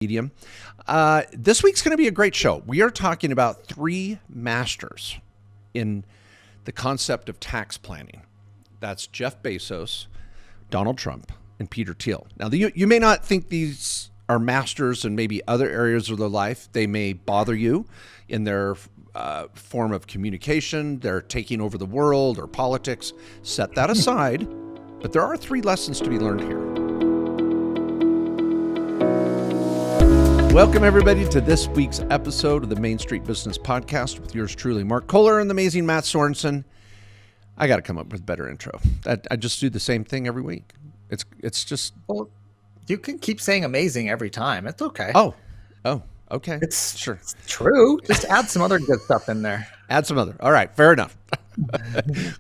Medium. This week's going to be a great show. We are talking about three masters in the concept of tax planning. That's Jeff Bezos, Donald Trump, and Peter Thiel. Now, you may not think these are masters in maybe other areas of their life. They may bother you in their form of communication. They're taking over the world or politics. Set that aside. But there are three lessons to be learned here. Welcome, everybody, to this week's episode of the Main Street Business Podcast with yours truly, Mark Kohler and the amazing Matt Sorensen. I got to come up with a better intro. I just do the same thing every week. It's just... Well, you can keep saying amazing every time. It's okay. Oh, okay. It's sure. It's true. Just add some other good stuff in there. Add some other. All right, fair enough.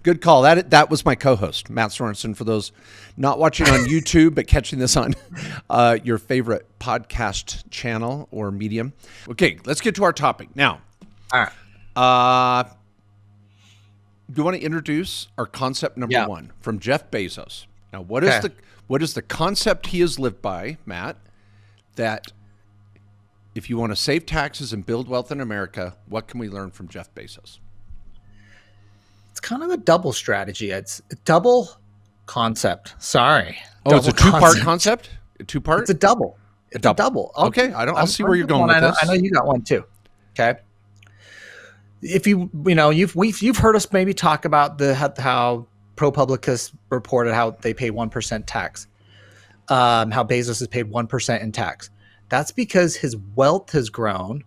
Good call. That was my co-host, Matt Sorensen, for those not watching on YouTube, but catching this on your favorite podcast channel or medium. Okay, let's get to our topic. Now, all right. Do you want to introduce our concept number one from Jeff Bezos? Now, what is the concept he has lived by, Matt, that if you want to save taxes and build wealth in America, what can we learn from Jeff Bezos? It's kind of a double strategy. It's a double concept. Sorry. Oh, it's a two-part concept? A two-part? It's a double. It's a double. Okay, I'll see where you're going with this. I know you got one too. Okay. If you've heard us maybe talk about how ProPublica reported how they pay 1% tax. How Bezos has paid 1% in tax. That's because his wealth has grown,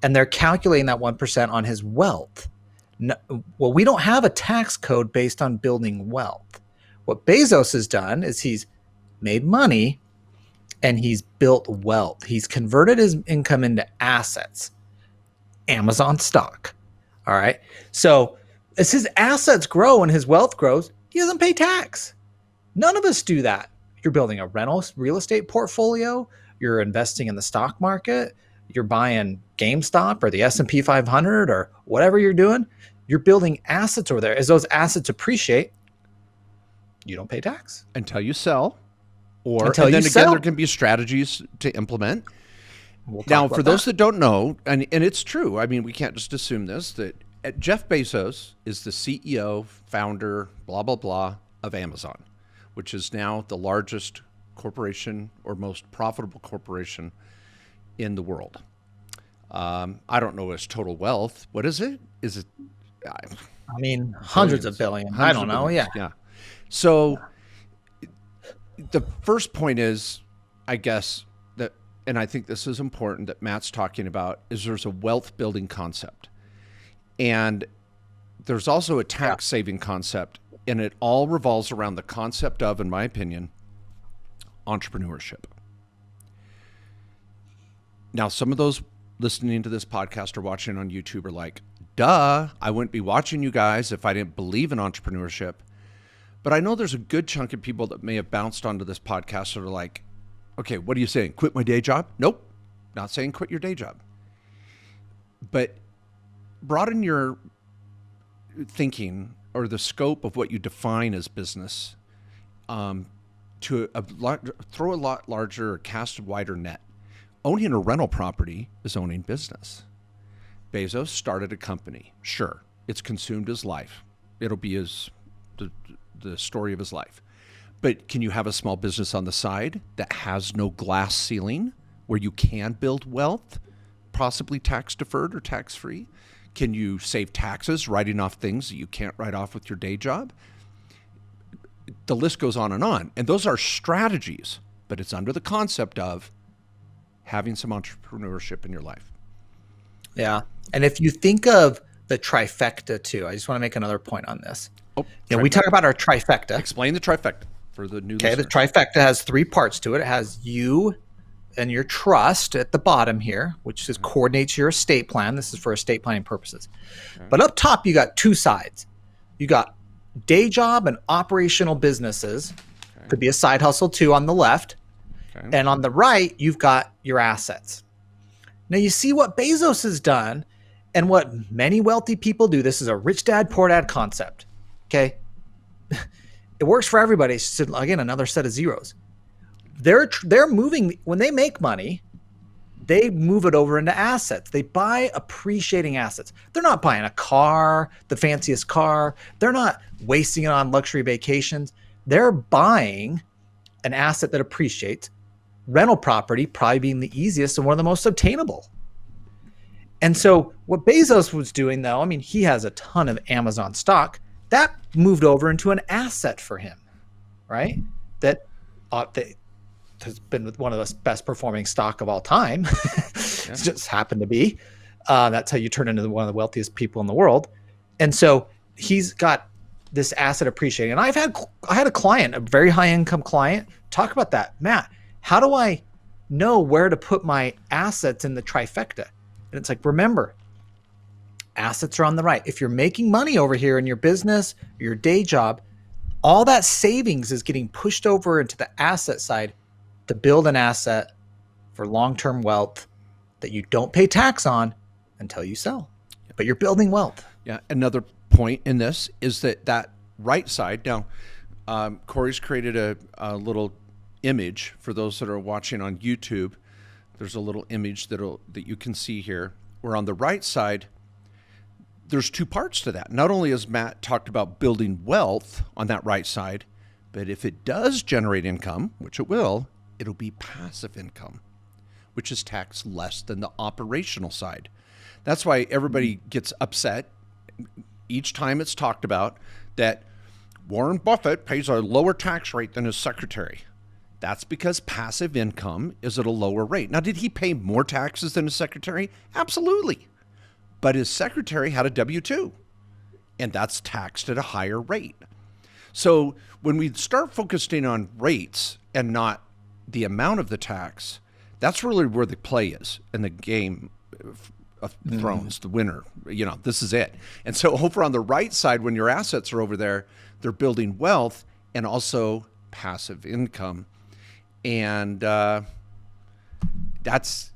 and they're calculating that 1% on his wealth. No, well, we don't have a tax code based on building wealth. What Bezos has done is he's made money and he's built wealth. He's converted his income into assets. Amazon stock. All right. So as his assets grow and his wealth grows, he doesn't pay tax. None of us do that. You're building a rental real estate portfolio. You're investing in the stock market. You're buying GameStop or the S&P 500 or whatever you're doing. You're building assets over there. As those assets appreciate, you don't pay tax. Until you sell. Then again, there can be strategies to implement. Now, for those that don't know, and it's true, I mean, we can't just assume this, that Jeff Bezos is the CEO, founder, blah, blah, blah, of Amazon, which is now the largest corporation or most profitable corporation in the world. I don't know his total wealth. What is it? Is it? I mean, hundreds of billions. I don't know. Yeah. So the first point is, I guess, that, and I think this is important that Matt's talking about, is there's a wealth building concept. And there's also a tax saving concept, and it all revolves around the concept of, in my opinion, entrepreneurship. Now, some of those listening to this podcast or watching on YouTube are like, duh, I wouldn't be watching you guys if I didn't believe in entrepreneurship. But I know there's a good chunk of people that may have bounced onto this podcast that are like, okay, what are you saying? Quit my day job? Nope. Not saying quit your day job. But broaden your thinking or the scope of what you define as business to throw a lot larger or cast a wider net. Owning a rental property is owning business. Bezos started a company. Sure, it's consumed his life. It'll be the story of his life. But can you have a small business on the side that has no glass ceiling where you can build wealth, possibly tax deferred or tax free? Can you save taxes writing off things that you can't write off with your day job? The list goes on. And those are strategies, but it's under the concept of having some entrepreneurship in your life. Yeah. And if you think of the trifecta too, I just want to make another point on this. We talk about our trifecta. Explain the trifecta for the new listener. The trifecta has three parts to it. It has you and your trust at the bottom here, which just coordinates your estate plan. This is for estate planning purposes. Okay. But up top, you got two sides. You got day job and operational businesses. Okay. Could be a side hustle too on the left. Okay. And on the right, you've got your assets. Now you see what Bezos has done and what many wealthy people do. This is a rich dad, poor dad concept. Okay. It works for everybody. It's just, again, another set of zeros. They're moving when they make money. they move it over into assets. They buy appreciating assets. They're not buying a car, the fanciest car. They're not wasting it on luxury vacations. They're buying an asset that appreciates. Rental property probably being the easiest and one of the most obtainable. And so what Bezos was doing, though, I mean, he has a ton of Amazon stock. That moved over into an asset for him, right? That has been one of the best performing stock of all time. It just happened to be. That's how you turn into one of the wealthiest people in the world. And so he's got this asset appreciating. And I had a client, a very high income client, talk about that. Matt, how do I know where to put my assets in the trifecta? And it's like, remember, assets are on the right. If you're making money over here in your business, your day job, all that savings is getting pushed over into the asset side to build an asset for long-term wealth that you don't pay tax on until you sell. But you're building wealth. Yeah. Another point in this is that right side. Now, Corey's created a little image for those that are watching on YouTube. There's a little image that you can see here, where on the right side, there's two parts to that. Not only has Matt talked about building wealth on that right side, but if it does generate income, which it will, it'll be passive income, which is taxed less than the operational side. That's why everybody gets upset each time it's talked about that Warren Buffett pays a lower tax rate than his secretary. That's because passive income is at a lower rate. Now, did he pay more taxes than his secretary? Absolutely. But his secretary had a W-2, and that's taxed at a higher rate. So when we start focusing on rates and not the amount of the tax, that's really where the play is in the game of Thrones, the winner. You know, this is it. And so over on the right side, when your assets are over there, they're building wealth and also passive income. And that's,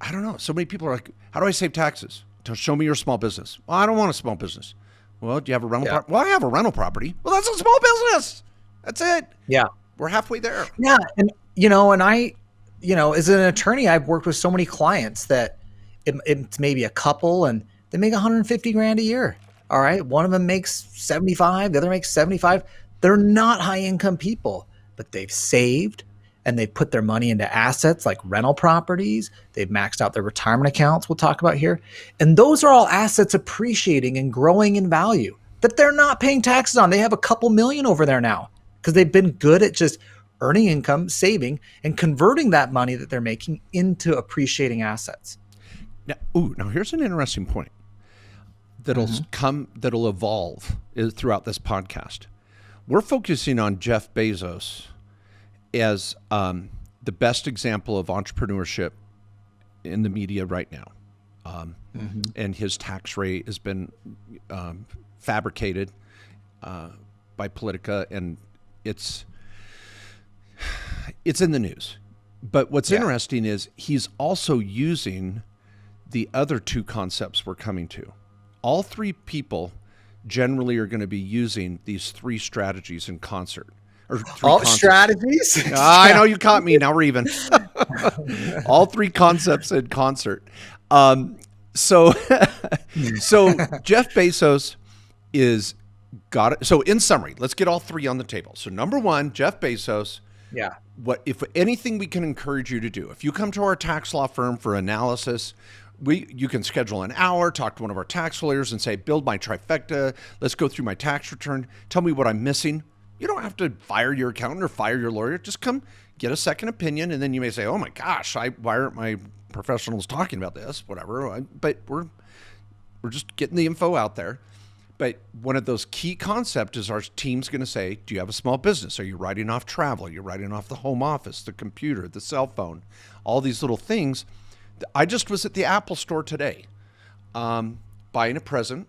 I don't know. So many people are like, how do I save taxes? Show me your small business. Well, I don't want a small business. Well, do you have a rental property? Well, I have a rental property. Well, that's a small business. That's it. Yeah. We're halfway there. Yeah. And, and I, as an attorney, I've worked with so many clients that it's maybe a couple and they make 150 grand a year. All right. One of them makes 75, the other makes 75. They're not high income people, but they've saved and they've put their money into assets like rental properties. They've maxed out their retirement accounts, we'll talk about here. And those are all assets appreciating and growing in value that they're not paying taxes on. They have a couple million over there now because they've been good at just earning income, saving, and converting that money that they're making into appreciating assets. Now here's an interesting point that'll evolve throughout this podcast. We're focusing on Jeff Bezos as the best example of entrepreneurship in the media right now. And his tax rate has been fabricated by Politica, and it's in the news. But what's interesting is he's also using the other two concepts we're coming to. All three people generally are going to be using these three strategies in concert. All strategies? I know you caught me. Now we're even. All three concepts in concert. So Jeff Bezos is got it. So in summary, let's get all three on the table. So number one, Jeff Bezos. Yeah. What if anything we can encourage you to do? If you come to our tax law firm for analysis, you can schedule an hour, talk to one of our tax lawyers and say, build my trifecta. Let's go through my tax return. Tell me what I'm missing. You don't have to fire your accountant or fire your lawyer. Just come get a second opinion. And then you may say, oh my gosh, why aren't my professionals talking about this? Whatever. But we're just getting the info out there. But one of those key concepts is our team's going to say, do you have a small business? Are you writing off travel? Are you writing off the home office, the computer, the cell phone, all these little things? I just was at the Apple store today buying a present,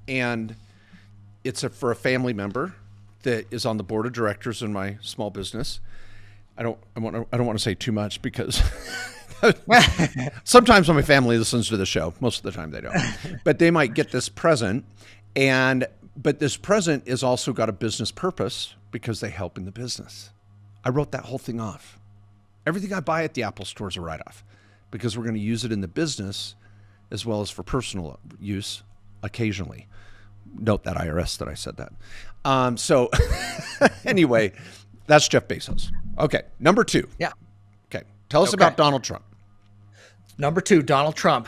and it's for a family member that is on the board of directors in my small business. I don't want to say too much because sometimes when my family listens to the show, most of the time they don't, but they might get this present. But this present is also got a business purpose because they help in the business. I wrote that whole thing off. Everything I buy at the Apple store is a write-off because we're going to use it in the business as well as for personal use occasionally. Note that IRS that I said that. So anyway, that's Jeff Bezos. Okay, number 2. Yeah. Okay, tell us about Donald Trump. Number 2, Donald Trump.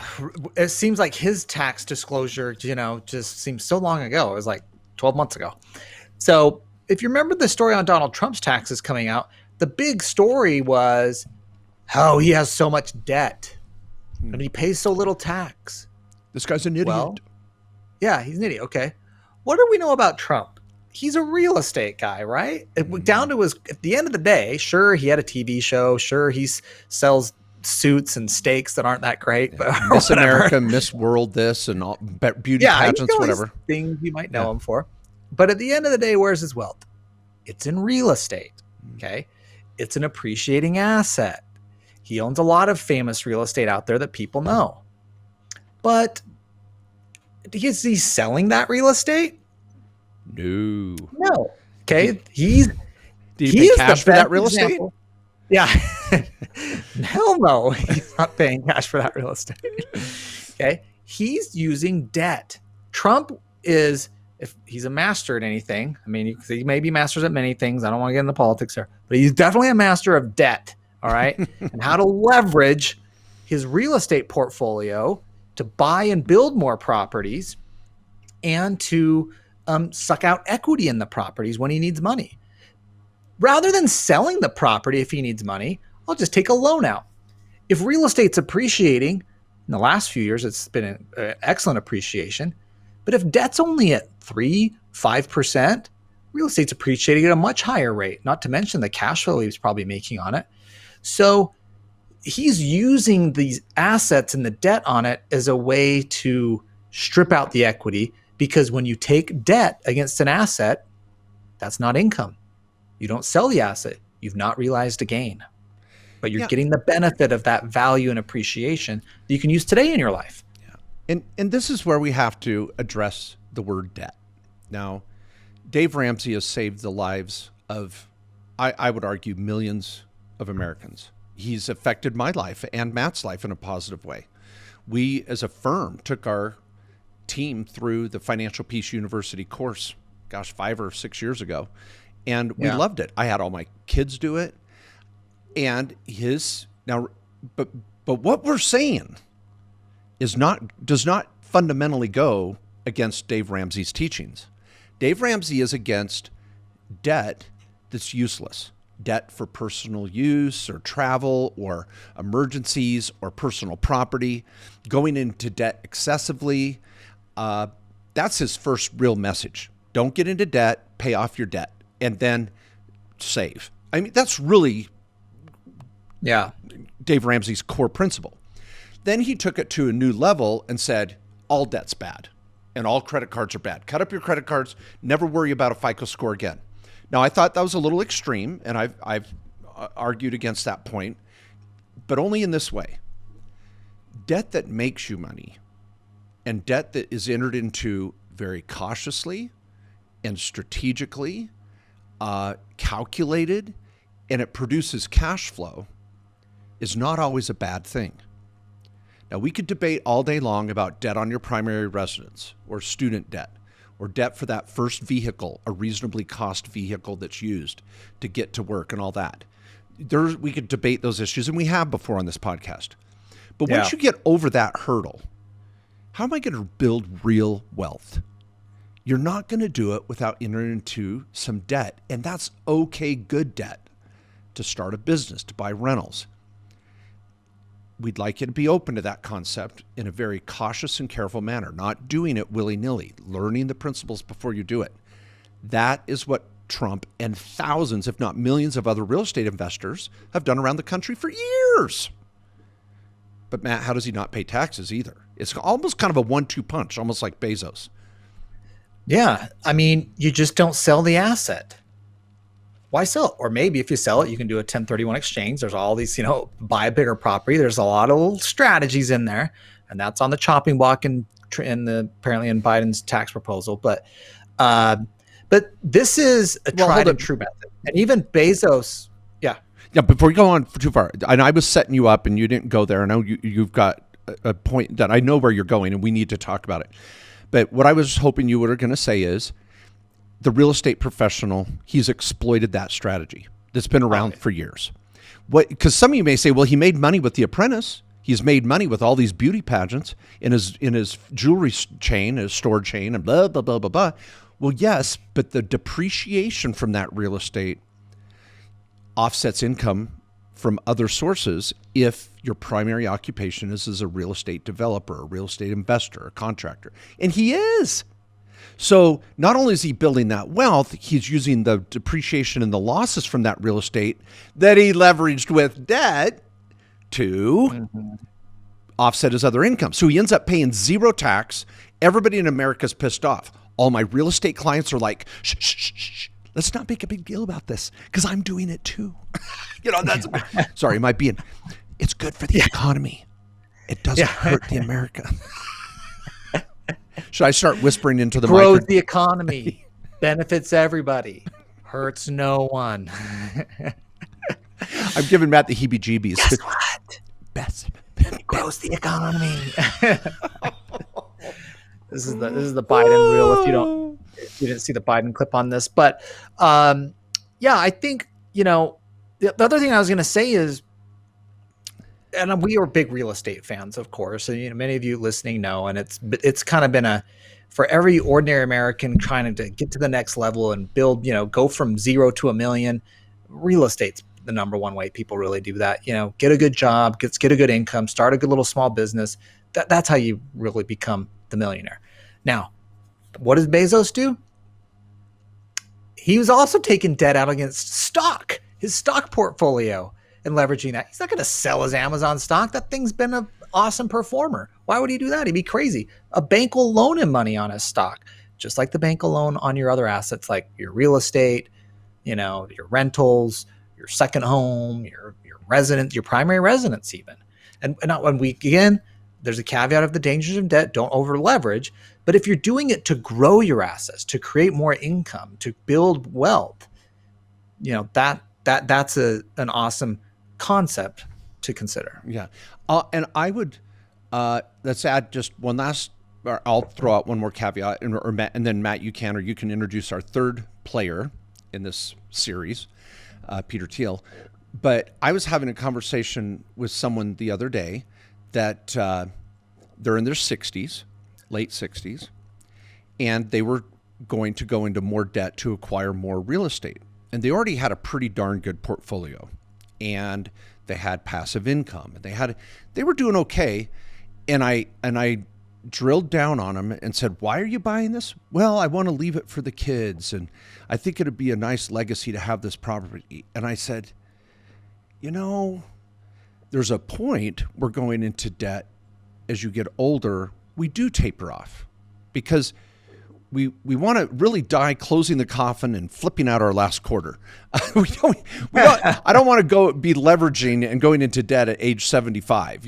It seems like his tax disclosure, just seems so long ago. It was like 12 months ago. So if you remember the story on Donald Trump's taxes coming out, the big story was how he has so much debt and he pays so little tax. This guy's an idiot. Well, yeah, he's an idiot. Okay. What do we know about Trump? He's a real estate guy, right? Down to at the end of the day, sure, he had a TV show. Sure, he sells suits and steaks that aren't that great. But Miss America, Miss World, this and all beauty pageants, whatever. Things you might know him for. But at the end of the day, where's his wealth? It's in real estate. Okay. It's an appreciating asset. He owns a lot of famous real estate out there that people know. But is he selling that real estate? No. Okay. Do you pay cash for that real estate? Yeah. Hell no. He's not paying cash for that real estate. Okay. He's using debt. Trump is, if he's a master at anything, I mean, he may be masters at many things. I don't want to get into politics here, but he's definitely a master of debt. All right. And how to leverage his real estate portfolio to buy and build more properties and to suck out equity in the properties when he needs money. Rather than selling the property if he needs money, I'll just take a loan out. If real estate's appreciating, in the last few years, it's been an excellent appreciation. But if debt's only at 3-5%, real estate's appreciating at a much higher rate, not to mention the cash flow he's probably making on it. So he's using these assets and the debt on it as a way to strip out the equity, because when you take debt against an asset, that's not income. You don't sell the asset. You've not realized a gain, but you're getting the benefit of that value and appreciation that you can use today in your life. Yeah. And this is where we have to address the word debt. Now, Dave Ramsey has saved the lives of, I would argue, millions of Americans. He's affected my life and Matt's life in a positive way. We, as a firm, took our team through the Financial Peace University course, 5 or 6 years ago, and we loved it. I had all my kids do it, and but what we're saying does not fundamentally go against Dave Ramsey's teachings. Dave Ramsey is against debt that's useless. Debt for personal use or travel or emergencies or personal property, going into debt excessively. That's his first real message. Don't get into debt, pay off your debt, and then save. I mean, that's really Dave Ramsey's core principle. Then he took it to a new level and said, all debt's bad and all credit cards are bad. Cut up your credit cards, never worry about a FICO score again. Now, I thought that was a little extreme, and I've argued against that point, but only in this way. Debt that makes you money and debt that is entered into very cautiously and strategically, calculated, and it produces cash flow is not always a bad thing. Now, we could debate all day long about debt on your primary residence or student debt, or debt for that first vehicle, a reasonably cost vehicle that's used to get to work and all that. We could debate those issues, and we have before on this podcast. But once you get over that hurdle, how am I going to build real wealth? You're not going to do it without entering into some debt, and that's okay, good debt to start a business, to buy rentals. We'd like you to be open to that concept in a very cautious and careful manner, not doing it willy-nilly, learning the principles before you do it. That is what Trump and thousands, if not millions of other real estate investors have done around the country for years. But Matt, how does he not pay taxes either? It's almost kind of a 1-2 punch, almost like Bezos. Yeah. I mean, you just don't sell the asset. Why sell it? Or maybe if you sell it, you can do a 1031 exchange. There's all these, buy a bigger property. There's a lot of little strategies in there, and that's on the chopping block apparently in Biden's tax proposal. But this is a tried and true method. And even Bezos, Yeah, before you go on too far, and I was setting you up and you didn't go there. I know you've got a point that I know where you're going and we need to talk about it. But what I was hoping you were going to say is the real estate professional, he's exploited that strategy that's been around for years. Because some of you may say, well, he made money with The Apprentice. He's made money with all these beauty pageants in his jewelry chain, his store chain, and blah, blah, blah, blah, blah. Well, yes, but the depreciation from that real estate offsets income from other sources if your primary occupation is as a real estate developer, a real estate investor, a contractor. And he is. So not only is he building that wealth, he's using the depreciation and the losses from that real estate that he leveraged with debt to offset his other income. So he ends up paying zero tax. Everybody in America's pissed off. All my real estate clients are like, shh, shh, shh, shh. Let's not make a big deal about this because I'm doing it too. That's sorry, am I being? It's good for the economy. It doesn't hurt the America. Should I start whispering into the Grows the economy, benefits everybody, hurts no one. I'm giving Matt the heebie-jeebies. Guess what? Best. Grows the economy. This is the Biden reel. If you didn't see the Biden clip on this, but I think the other thing I was going to say is, and we are big real estate fans, of course, and many of you listening know, and it's kind of been for every ordinary American trying to get to the next level and build, go from 0 to $1 million. Real estate's the number one way people really do that. Get a good job, get a good income, start a good little small business. That's how you really become the millionaire. Now, what does Bezos do? He was also taking debt out against stock, his stock portfolio, and leveraging that. He's not going to sell his Amazon stock. That thing's been an awesome performer. Why would he do that? He'd be crazy. A bank will loan him money on his stock, just like the bank will loan on your other assets, like your real estate, your rentals, your second home, your residence, your primary residence even. And not when there's a caveat of the dangers of debt. Don't over leverage. But if you're doing it to grow your assets, to create more income, to build wealth, that's an awesome concept to consider. Yeah. And I would, let's add just one last, or I'll throw out one more caveat, and then Matt, you can introduce our third player in this series, Peter Thiel. But I was having a conversation with someone the other day that they're in their 60s, late 60s, and they were going to go into more debt to acquire more real estate. And they already had a pretty darn good portfolio, and they had passive income, and they were doing okay. And I drilled down on them and said, "Why are you buying this?" "Well, I want to leave it for the kids, and I think it'd be a nice legacy to have this property." And I said, there's a point we're going into debt as you get older. We do taper off because we want to really die closing the coffin and flipping out our last quarter. I don't want to go be leveraging and going into debt at age 75.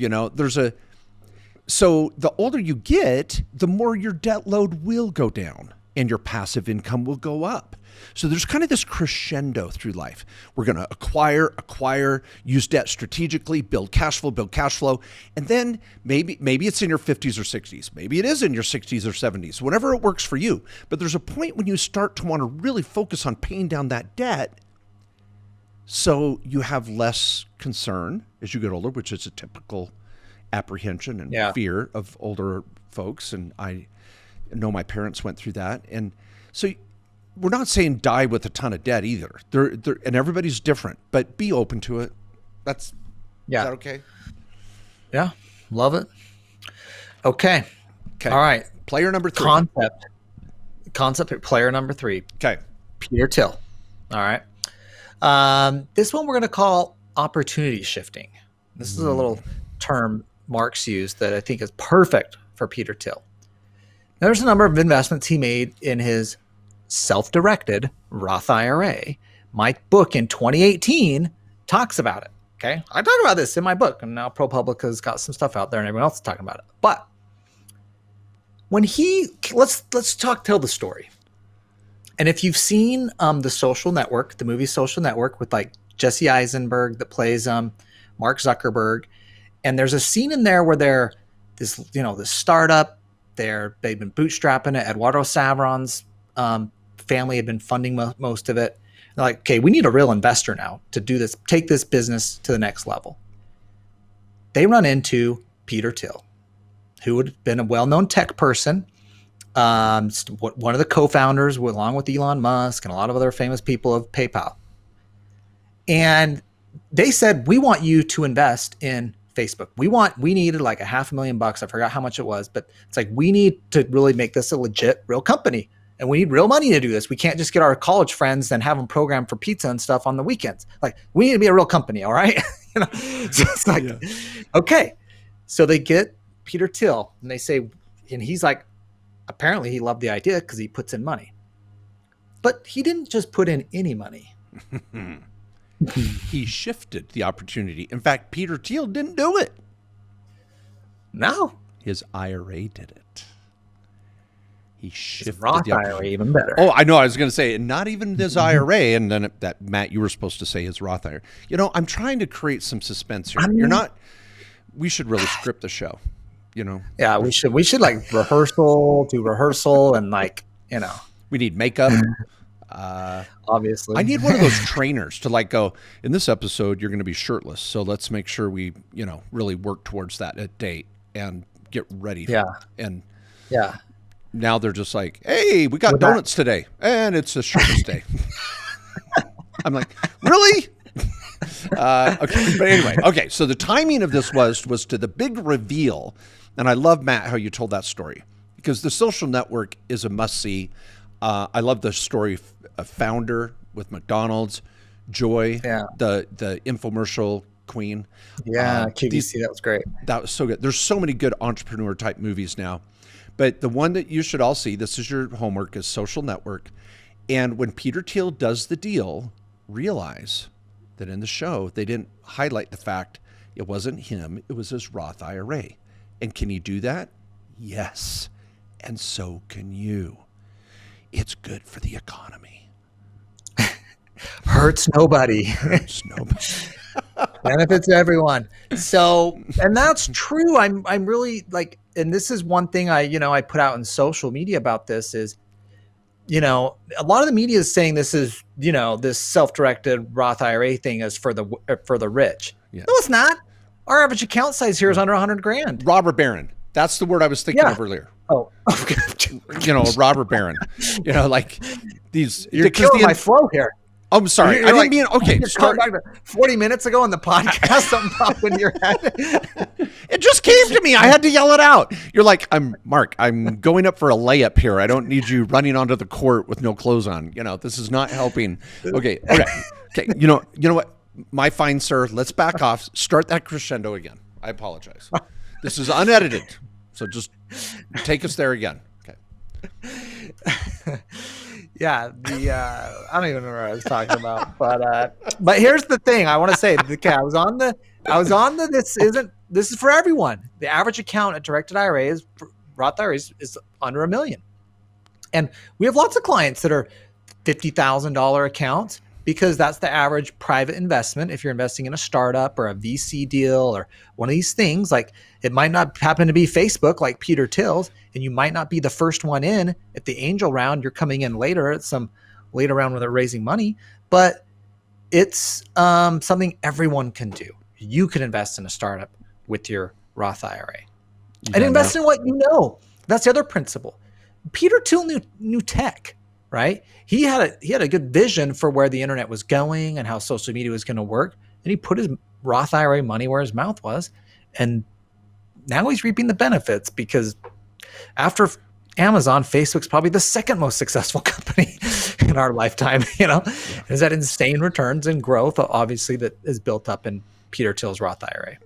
So the older you get, the more your debt load will go down and your passive income will go up. So there's kind of this crescendo through life. We're going to acquire, use debt strategically, build cash flow. And then maybe it's in your 50s or 60s. Maybe it is in your 60s or 70s, whatever it works for you. But there's a point when you start to want to really focus on paying down that debt so you have less concern as you get older, which is a typical apprehension and fear of older folks. And I know my parents went through that. And so we're not saying die with a ton of debt either. And everybody's different, but be open to it. Is that okay? Yeah. Love it. Okay. All right. Player number 3. Concept player number 3. Okay. Peter Thiel. All right. This one we're going to call opportunity shifting. This is a little term Marx used that I think is perfect for Peter Thiel. Now, there's a number of investments he made in his self-directed Roth IRA. My book in 2018 talks about it. Okay. I talk about this in my book, and now ProPublica's got some stuff out there and everyone else is talking about it. But when let's tell the story. And if you've seen The Social Network, the movie Social Network with like Jesse Eisenberg that plays Mark Zuckerberg. And there's a scene in there where they're this startup. They've been bootstrapping it. Eduardo Savron's family had been funding most of it. They're like, okay, we need a real investor now to do this, take this business to the next level. They run into Peter Thiel, who would have been a well-known tech person, one of the co-founders, along with Elon Musk and a lot of other famous people of PayPal. And they said, we want you to invest in Facebook. We needed like $500,000. I forgot how much it was, but it's like, we need to really make this a legit, real company. And we need real money to do this. We can't just get our college friends and have them program for pizza and stuff on the weekends. Like, we need to be a real company. All right. So it's like, okay. So they get Peter Thiel and they say, and he's like, apparently he loved the idea because he puts in money, but he didn't just put in any money. He shifted the opportunity. In fact, Peter Thiel didn't do it. No. His IRA did it. He shifted Roth the IRA even better. Oh, I know. I was going to say, not even his IRA. And then that, Matt, you were supposed to say his Roth IRA. I'm trying to create some suspense here. We should really script the show, Yeah, we should like do rehearsal and we need makeup. Obviously. I need one of those trainers to like go, in this episode, you're going to be shirtless. So let's make sure we, really work towards that at date and get ready. And now they're just like, hey, we got donuts today and it's a shirtless day. I'm like, really? Okay. But anyway, okay. So the timing of this was to the big reveal. And I love, Matt, how you told that story because The Social Network is a must see. I love the story of founder with McDonald's, Joy, the infomercial queen. Yeah, QVC, that was great. That was so good. There's so many good entrepreneur type movies now. But the one that you should all see, this is your homework, is Social Network. And when Peter Thiel does the deal, realize that in the show, they didn't highlight the fact it wasn't him, it was his Roth IRA. And can he do that? Yes. And so can you. It's good for the economy. Hurts nobody. Hurts nobody. Benefits everyone. So, and that's true. I'm really like, and this is one thing I put out in social media about this is, a lot of the media is saying this is, this self-directed Roth IRA thing is for the rich. Yeah. No, it's not. Our average account size here is under $100,000. Robber baron. That's the word I was thinking of earlier. Oh, okay. A robber baron. Like these. You're killing my flow here. Oh, I'm sorry. I didn't mean, okay. Start back to 40 minutes ago on the podcast, something popped into your head. It just came to me. I had to yell it out. You're like, Mark, I'm going up for a layup here. I don't need you running onto the court with no clothes on. This is not helping. Okay. You know what? My fine sir, let's back off. Start that crescendo again. I apologize. This is unedited. So just take us there again. Okay. Yeah, I don't even remember what I was talking about, but here's the thing I want to say. Okay, I was on the. This is for everyone. The average account at directed IRA Roth IRAs is under $1 million, and we have lots of clients that are $50,000 accounts because that's the average private investment. If you're investing in a startup or a VC deal or one of these things, like it might not happen to be Facebook like Peter Thiel's, and you might not be the first one in at the angel round. You're coming in later at some later round where they're raising money, but it's something everyone can do. You can invest in a startup with your Roth IRA and invest in what you know. That's the other principle. Peter Thiel knew tech. Right? He had a good vision for where the internet was going and how social media was going to work. And he put his Roth IRA money where his mouth was. And now he's reaping the benefits because after Amazon, Facebook's probably the second most successful company in our lifetime. Is that insane returns and growth, obviously, that is built up in Peter Thiel's Roth IRA.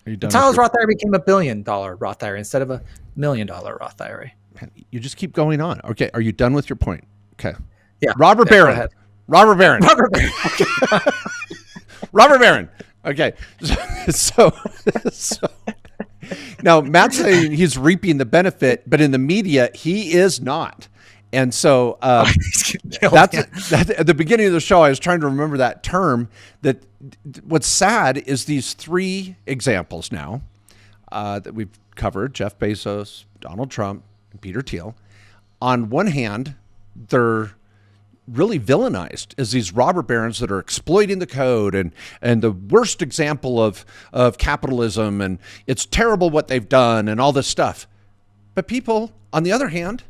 That's how his Roth IRA became $1 billion Roth IRA instead of $1 million Roth IRA. You just keep going on. Okay. Are you done with your point? Okay. Yeah. Robber Baron. Okay. Robber Baron. Okay. So now Matt's saying he's reaping the benefit, but in the media, he is not. And so that's at the beginning of the show, I was trying to remember that term. That what's sad is these three examples now that we've covered: Jeff Bezos, Donald Trump, and Peter Thiel. On one hand, they're really villainized as these robber barons that are exploiting the code and the worst example of capitalism, and it's terrible what they've done and all this stuff. But people, on the other hand,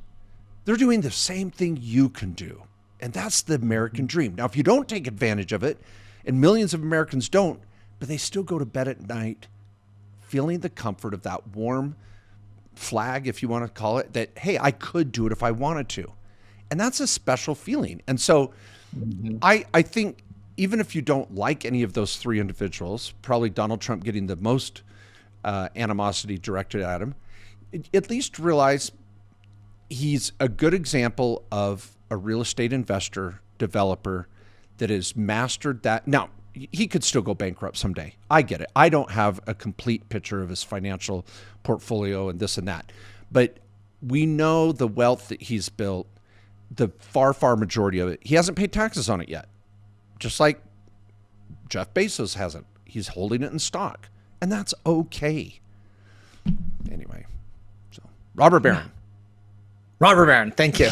they're doing the same thing you can do. And that's the American dream. Now, if you don't take advantage of it, and millions of Americans don't, but they still go to bed at night feeling the comfort of that warm flag, if you want to call it, that, hey, I could do it if I wanted to. And that's a special feeling. And so I think even if you don't like any of those three individuals, probably Donald Trump getting the most animosity directed at him, at least realize he's a good example of a real estate investor, developer that has mastered that. Now, he could still go bankrupt someday. I get it. I don't have a complete picture of his financial portfolio and this and that. But we know the wealth that he's built, the far, far majority of it, he hasn't paid taxes on it yet. Just like Jeff Bezos hasn't. He's holding it in stock. And that's okay. Anyway, so Robert Barron. Robert Barron, thank you.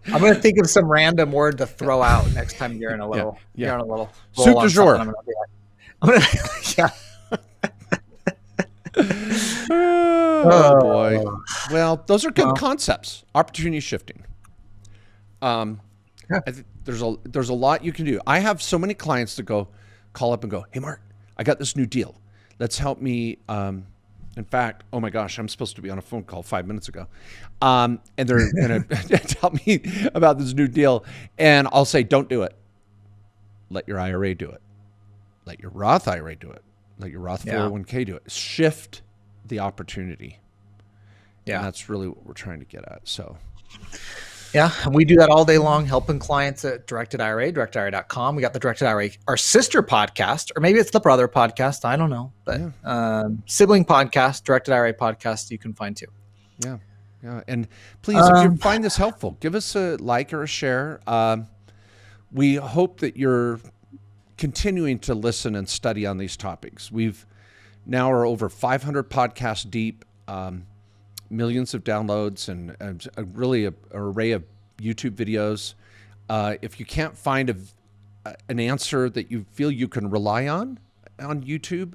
I'm going to think of some random word to throw out next time you're in a little, you're on a little soup du jour. Yeah. Oh boy. Well, those are good concepts. Opportunity shifting. I think there's a lot you can do. I have so many clients that call up and go, "Hey Mark, I got this new deal. Let's help me." In fact, oh my gosh, I'm supposed to be on a phone call 5 minutes ago. And they're going to tell me about this new deal. And I'll say, don't do it. Let your IRA do it. Let your Roth IRA do it. Let your Roth 401k do it. Shift the opportunity. Yeah. And that's really what we're trying to get at. So. Yeah, and we do that all day long, helping clients at Directed IRA, directira.com. We got the Directed IRA, our sister podcast, or maybe it's the brother podcast. I don't know, but sibling podcast, Directed IRA podcast, you can find too. Yeah, yeah. And please, if you find this helpful, give us a like or a share. We hope that you're continuing to listen and study on these topics. We've now are over 500 podcasts deep. Millions of downloads and an array of YouTube videos. If you can't find an answer that you feel you can rely on YouTube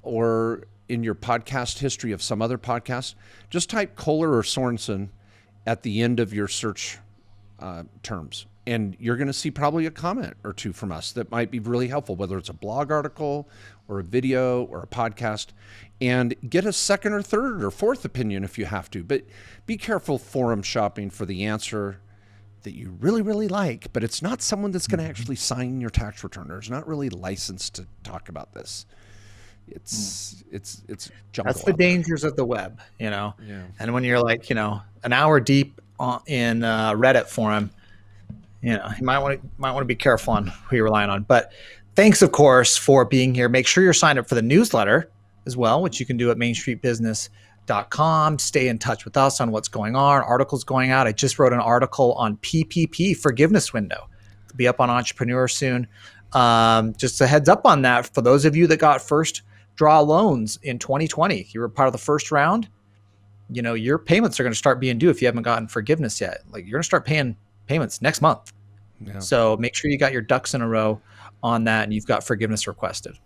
or in your podcast history of some other podcast, just type Kohler or Sorensen at the end of your search terms. And you're going to see probably a comment or two from us that might be really helpful, whether it's a blog article or a video or a podcast, and get a second or third or fourth opinion if you have to. But be careful forum shopping for the answer that you really, really like, but it's not someone that's going to actually sign your tax return or is not really licensed to talk about this. It's jungle. That's the dangers of the web, Yeah. And when you're like, an hour deep in Reddit forum, you might want to be careful on who you're relying on. But thanks, of course, for being here. Make sure you're signed up for the newsletter as well, which you can do at mainstreetbusiness.com. Stay in touch with us on what's going on, articles going out. I just wrote an article on PPP forgiveness window. It'll be up on Entrepreneur soon. Just a heads up on that for those of you that got first draw loans in 2020. You were part of the first round. Your payments are going to start being due if you haven't gotten forgiveness yet. Like, you're going to start paying payments next month. Yeah. So make sure you got your ducks in a row on that and you've got forgiveness requested.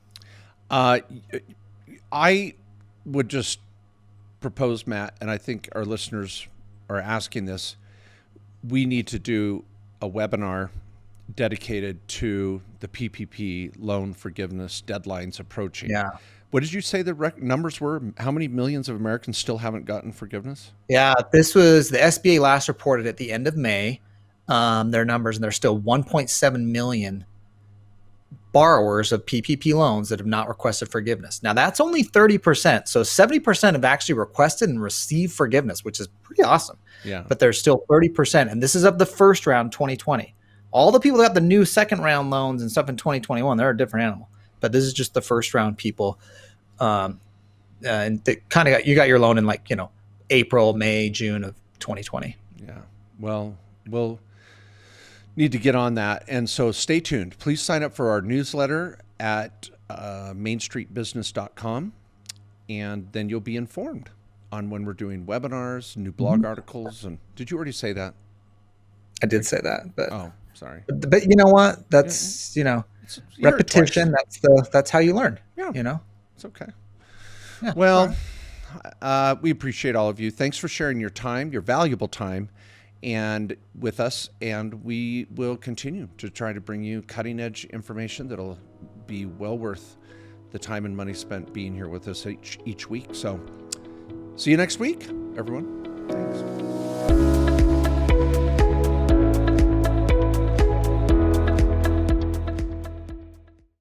I would just propose, Matt, and I think our listeners are asking this, we need to do a webinar dedicated to the PPP loan forgiveness deadlines approaching. Yeah. What did you say the numbers were? How many millions of Americans still haven't gotten forgiveness? Yeah, this was the SBA last reported at the end of May. Their numbers, and there's still 1.7 million borrowers of PPP loans that have not requested forgiveness. Now, that's only 30%. So 70% have actually requested and received forgiveness, which is pretty awesome. Yeah. But there's still 30%. And this is of the first round, 2020. All the people that got the new second round loans and stuff in 2021, they're a different animal. But this is just the first round people. And they you got your loan in April, May, June of 2020. Yeah. Well, we'll need to get on that. And so stay tuned. Please sign up for our newsletter at mainstreetbusiness.com, and then you'll be informed on when we're doing webinars, new blog articles. And did you already say that? I did say that, but Oh, sorry. but you know what? That's You heard it repetition. twice. That's how you learn. Yeah. It's okay. Yeah. Well, we appreciate all of you. Thanks for sharing your time, your valuable time, and with us. And we will continue to try to bring you cutting edge information that'll be well worth the time and money spent being here with us each week. So see you next week, everyone. Thanks.